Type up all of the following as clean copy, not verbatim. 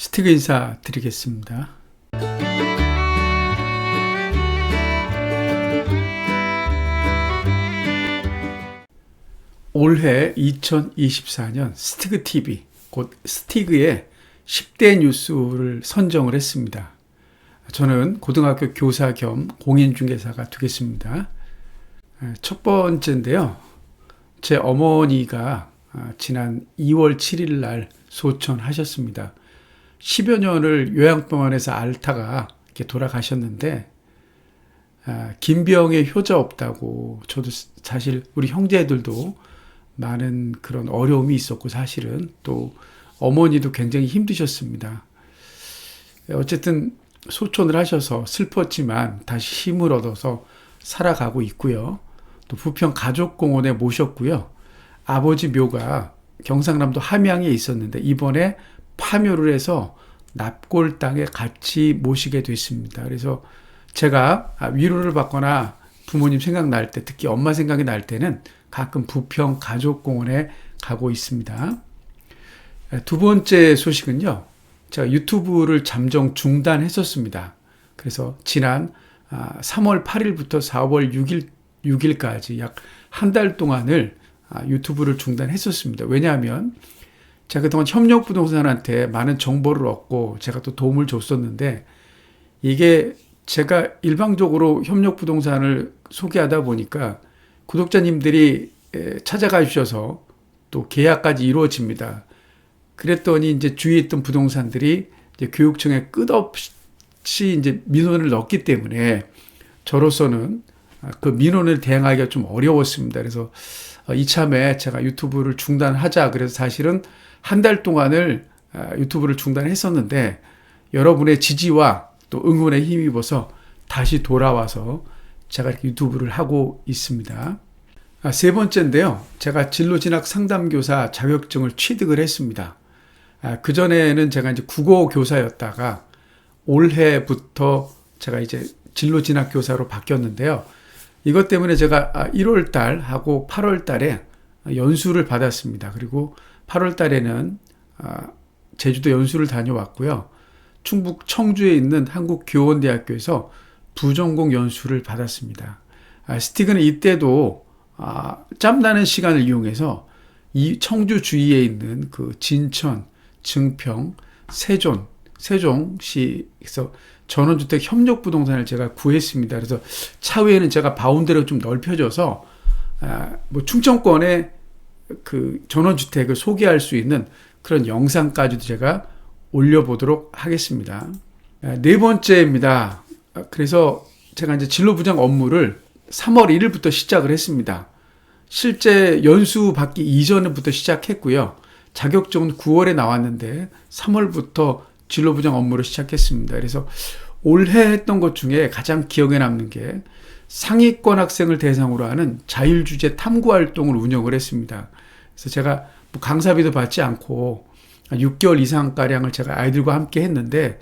스티그 인사 드리겠습니다. 올해 2024년 스티그 TV, 곧 스티그의 10대 뉴스를 선정을 했습니다. 저는 고등학교 교사 겸 공인중개사가 되겠습니다. 첫 번째인데요. 제 어머니가 지난 2월 7일 날 소천하셨습니다. 10여 년을 요양병원에서 앓다가 이렇게 돌아가셨는데, 김병에 효자 없다고, 저도 사실 우리 형제들도 많은 그런 어려움이 있었고, 사실은 또 어머니도 굉장히 힘드셨습니다. 어쨌든 소천을 하셔서 슬펐지만 다시 힘을 얻어서 살아가고 있고요. 또 부평 가족공원에 모셨고요. 아버지 묘가 경상남도 함양에 있었는데 이번에 파묘를 해서 납골 땅에 같이 모시게 됐습니다. 그래서 제가 위로를 받거나 부모님 생각날 때, 특히 엄마 생각이 날 때는 가끔 부평 가족공원에 가고 있습니다. 두 번째 소식은요. 제가 유튜브를 잠정 중단했었습니다. 그래서 지난 3월 8일부터 4월 6일까지 약 한 달 동안을 유튜브를 중단했었습니다. 왜냐하면 제가 그동안 협력부동산한테 많은 정보를 얻고 제가 또 도움을 줬었는데, 이게 제가 일방적으로 협력부동산을 소개하다 보니까 구독자님들이 찾아가 주셔서 또 계약까지 이루어집니다. 그랬더니 이제 주위에 있던 부동산들이 이제 교육청에 끝없이 이제 민원을 넣었기 때문에 저로서는 그 민원을 대응하기가 좀 어려웠습니다. 그래서 이참에 제가 유튜브를 중단하자. 그래서 사실은 한 달 동안을 유튜브를 중단했었는데, 여러분의 지지와 또 응원에 힘입어서 다시 돌아와서 제가 이렇게 유튜브를 하고 있습니다. 세 번째인데요. 제가 진로진학 상담교사 자격증을 취득을 했습니다. 그전에는 제가 이제 국어 교사였다가 올해부터 제가 이제 진로진학 교사로 바뀌었는데요. 이것 때문에 제가 1월 달하고 8월 달에 연수를 받았습니다. 그리고 8월 달에는 제주도 연수를 다녀왔고요. 충북 청주에 있는 한국교원대학교에서 부전공 연수를 받았습니다. 스티그는 이때도 짬나는 시간을 이용해서 이 청주 주위에 있는 그 진천, 증평, 세종시에서 전원주택 협력부동산을 제가 구했습니다. 그래서 차후에는 제가 바운드를 좀 넓혀줘서 충청권에 그 전원주택을 소개할 수 있는 그런 영상까지도 제가 올려보도록 하겠습니다. 네 번째입니다. 그래서 제가 이제 진로부장 업무를 3월 1일부터 시작을 했습니다. 실제 연수 받기 이전부터 시작했고요. 자격증은 9월에 나왔는데 3월부터 진로부장 업무를 시작했습니다. 그래서 올해 했던 것 중에 가장 기억에 남는 게 상위권 학생을 대상으로 하는 자율주제 탐구활동을 운영을 했습니다. 그래서 제가 강사비도 받지 않고 6개월 이상가량을 제가 아이들과 함께 했는데,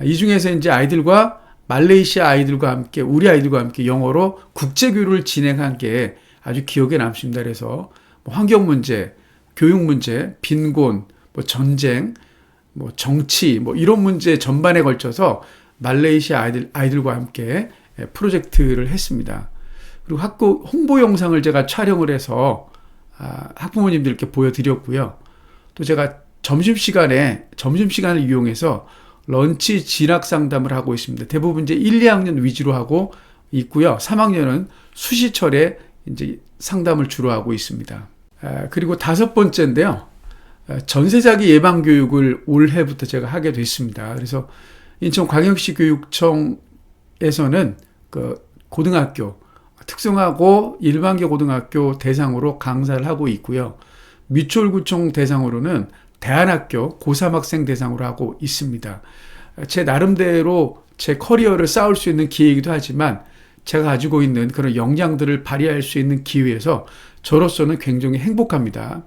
이 중에서 이제 아이들과 말레이시아 아이들과 함께, 우리 아이들과 함께 영어로 국제교류를 진행한 게 아주 기억에 남습니다. 그래서 환경 문제, 교육 문제, 빈곤, 전쟁, 정치, 이런 문제 전반에 걸쳐서 말레이시아 아이들과 함께 프로젝트를 했습니다. 그리고 학교 홍보 영상을 제가 촬영을 해서 학부모님들께 보여드렸고요. 또 제가 점심시간을 이용해서 런치 진학 상담을 하고 있습니다. 대부분 이제 1, 2학년 위주로 하고 있고요. 3학년은 수시철에 이제 상담을 주로 하고 있습니다. 그리고 다섯 번째인데요. 전세 사기 예방 교육을 올해부터 제가 하게 됐습니다. 그래서 인천광역시 교육청에서는 그 고등학교, 특성화고 일반계 고등학교 대상으로 강사를 하고 있고요. 미추홀구청 대상으로는 대안학교 고3 학생 대상으로 하고 있습니다. 제 나름대로 제 커리어를 쌓을 수 있는 기회이기도 하지만 제가 가지고 있는 그런 역량들을 발휘할 수 있는 기회에서 저로서는 굉장히 행복합니다.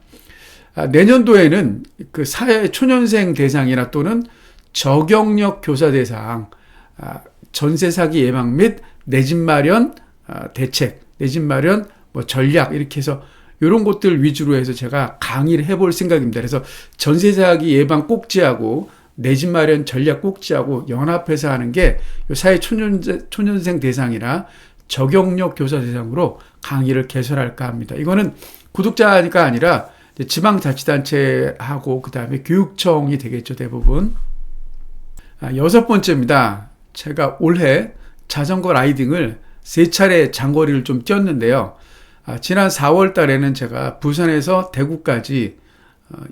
내년도에는 그 사회 초년생 대상이나 또는 저경력 교사 대상, 전세 사기 예방 및 내 집 마련 대책, 내 집 마련 전략 이렇게 해서 이런 것들 위주로 해서 제가 강의를 해볼 생각입니다. 그래서 전세 사기 예방 꼭지하고 내 집 마련 전략 꼭지하고 연합해서 하는 게 사회 초년생 대상이나 적용력 교사 대상으로 강의를 개설할까 합니다. 이거는 구독자가 아니라 지방자치단체하고 그 다음에 교육청이 되겠죠, 대부분. 여섯 번째입니다. 제가 올해 자전거 라이딩을 3차례 장거리를 좀 뛰었는데요. 지난 4월 달에는 제가 부산에서 대구까지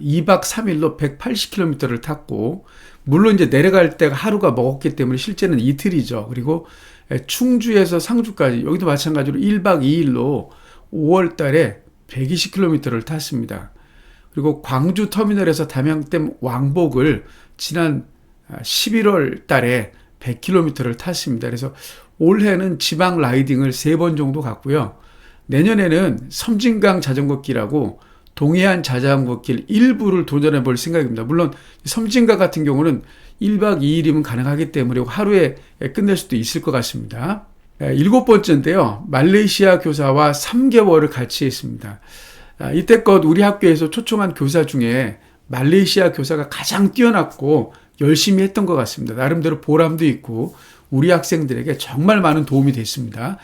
2박 3일로 180km를 탔고, 물론 이제 내려갈 때가 하루가 먹었기 때문에 실제는 이틀이죠. 그리고 충주에서 상주까지, 여기도 마찬가지로 1박 2일로 5월 달에 120km를 탔습니다. 그리고 광주 터미널에서 담양댐 왕복을 지난 11월 달에 100km를 탔습니다. 그래서 올해는 지방 라이딩을 3번 정도 갔고요. 내년에는 섬진강 자전거길하고 동해안 자전거길 일부를 도전해 볼 생각입니다. 물론 섬진강 같은 경우는 1박 2일이면 가능하기 때문에 하루에 끝낼 수도 있을 것 같습니다. 7번째인데요. 말레이시아 교사와 3개월을 같이 했습니다. 이때껏 우리 학교에서 초청한 교사 중에 말레이시아 교사가 가장 뛰어났고 열심히 했던 것 같습니다. 나름대로 보람도 있고 우리 학생들에게 정말 많은 도움이 됐습니다.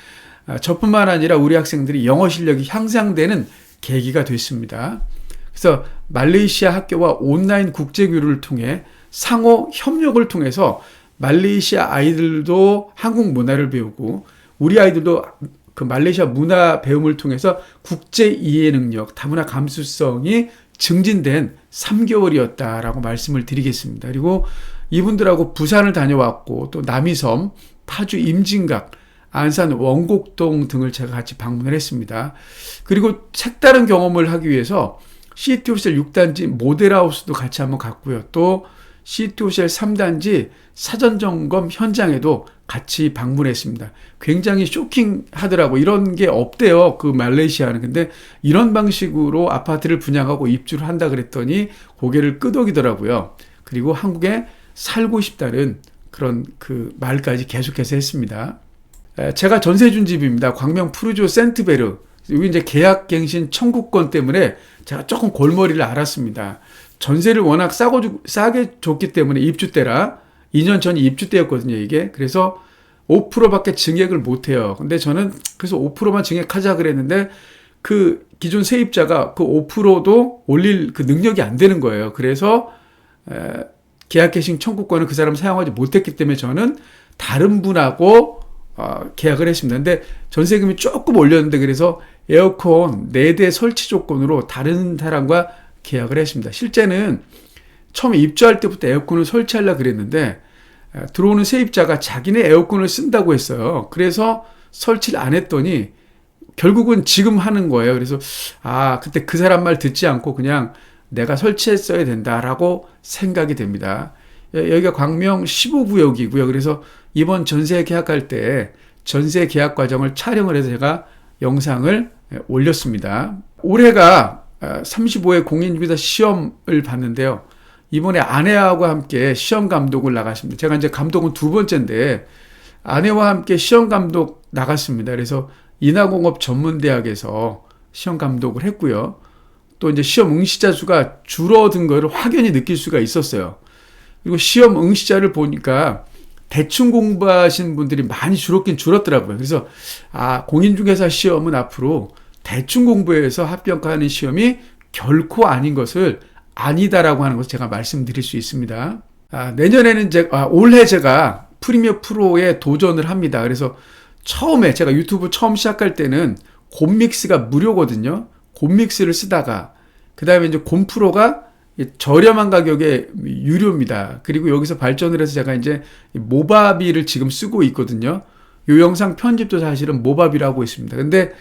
저뿐만 아니라 우리 학생들이 영어 실력이 향상되는 계기가 됐습니다. 그래서 말레이시아 학교와 온라인 국제교류를 통해 상호 협력을 통해서 말레이시아 아이들도 한국 문화를 배우고 우리 아이들도 그 말레이시아 문화 배움을 통해서 국제 이해 능력, 다문화 감수성이 증진된 3개월이었다라고 말씀을 드리겠습니다. 그리고 이분들하고 부산을 다녀왔고 또 남이섬, 파주 임진각, 안산 원곡동 등을 제가 같이 방문을 했습니다. 그리고 색다른 경험을 하기 위해서 시티오셀 6단지 모델하우스도 같이 한번 갔고요. 또 시티오셀 3단지 사전점검 현장에도 같이 방문했습니다. 굉장히 쇼킹하더라고. 이런 게 없대요, 그 말레이시아는. 근데 이런 방식으로 아파트를 분양하고 입주를 한다 그랬더니 고개를 끄덕이더라고요. 그리고 한국에 살고 싶다는 그런 그 말까지 계속해서 했습니다. 제가 전세 준 집입니다. 광명 푸르조 센트베르. 여기 이제 계약갱신 청구권 때문에 제가 조금 골머리를 앓았습니다. 전세를 워낙 싸게 줬기 때문에 입주 때라 2년 전이 입주 때였거든요, 이게. 그래서 5%밖에 증액을 못 해요. 근데 저는 그래서 5%만 증액하자 그랬는데 그 기존 세입자가 그 5%도 올릴 그 능력이 안 되는 거예요. 그래서 계약갱신 청구권을 그 사람 사용하지 못했기 때문에 저는 다른 분하고 계약을 했습니다. 근데 전세금이 조금 올렸는데 그래서 에어컨 4대 설치 조건으로 다른 사람과 계약을 했습니다. 실제는 처음에 입주할 때부터 에어컨을 설치하려고 그랬는데 들어오는 세입자가 자기네 에어컨을 쓴다고 했어요. 그래서 설치를 안 했더니 결국은 지금 하는 거예요. 그래서 그때 그 사람 말 듣지 않고 그냥 내가 설치했어야 된다라고 생각이 됩니다. 여기가 광명 15구역이고요. 그래서 이번 전세 계약할 때 전세 계약 과정을 촬영을 해서 제가 영상을 올렸습니다. 올해가 35회 공인중개사 시험을 봤는데요. 이번에 아내하고 함께 시험 감독을 나갔습니다. 제가 이제 감독은 2번째인데 아내와 함께 시험 감독 나갔습니다. 그래서 인하공업 전문대학에서 시험 감독을 했고요. 또 이제 시험 응시자 수가 줄어든 것을 확연히 느낄 수가 있었어요. 그리고 시험 응시자를 보니까 대충 공부하신 분들이 많이 줄었긴 줄었더라고요. 그래서 공인중개사 시험은 앞으로 대충 공부해서 합격하는 시험이 결코 아닌 것을 아니다라고 하는 것을 제가 말씀드릴 수 있습니다. 내년에는 올해 제가 프리미어 프로에 도전을 합니다. 그래서 처음에 제가 유튜브 처음 시작할 때는 곰믹스가 무료거든요. 곰믹스를 쓰다가 그 다음에 이제 곰프로가 저렴한 가격에 유료입니다. 그리고 여기서 발전을 해서 제가 이제 모바비를 지금 쓰고 있거든요. 이 영상 편집도 사실은 모바비를 하고 있습니다. 근데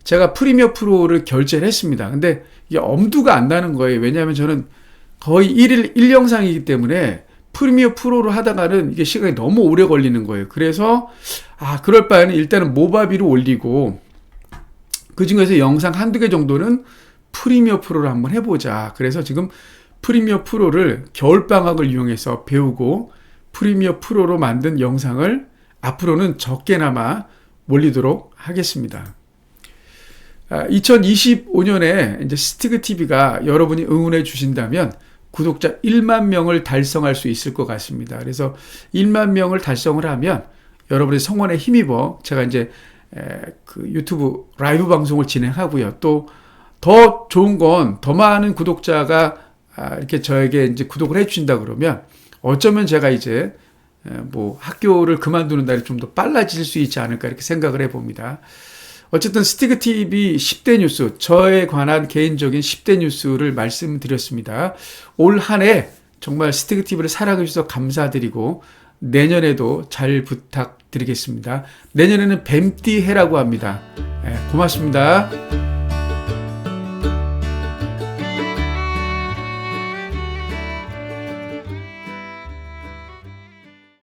제가 프리미어 프로를 결제를 했습니다. 근데 이게 엄두가 안 나는 거예요. 왜냐하면 저는 거의 1영상이기 때문에 프리미어 프로로 하다가는 이게 시간이 너무 오래 걸리는 거예요. 그래서 그럴 바에는 일단은 모바비로 올리고 그 중에서 영상 한두 개 정도는 프리미어 프로를 한번 해보자. 그래서 지금 프리미어 프로를 겨울방학을 이용해서 배우고 프리미어 프로로 만든 영상을 앞으로는 적게나마 올리도록 하겠습니다. 2025년에 이제 스티그 TV가 여러분이 응원해 주신다면 구독자 1만 명을 달성할 수 있을 것 같습니다. 그래서 1만 명을 달성을 하면 여러분의 성원에 힘입어 제가 이제 그 유튜브 라이브 방송을 진행하고요. 또 더 좋은 건 더 많은 구독자가 이렇게 저에게 이제 구독을 해주신다 그러면 어쩌면 제가 이제 뭐 학교를 그만두는 날이 좀 더 빨라질 수 있지 않을까 이렇게 생각을 해봅니다. 어쨌든 스티그TV 10대 뉴스, 저에 관한 개인적인 10대 뉴스를 말씀드렸습니다. 올 한 해 정말 스티그TV를 사랑해 주셔서 감사드리고 내년에도 잘 부탁드리겠습니다. 내년에는 뱀띠 해라고 합니다. 고맙습니다.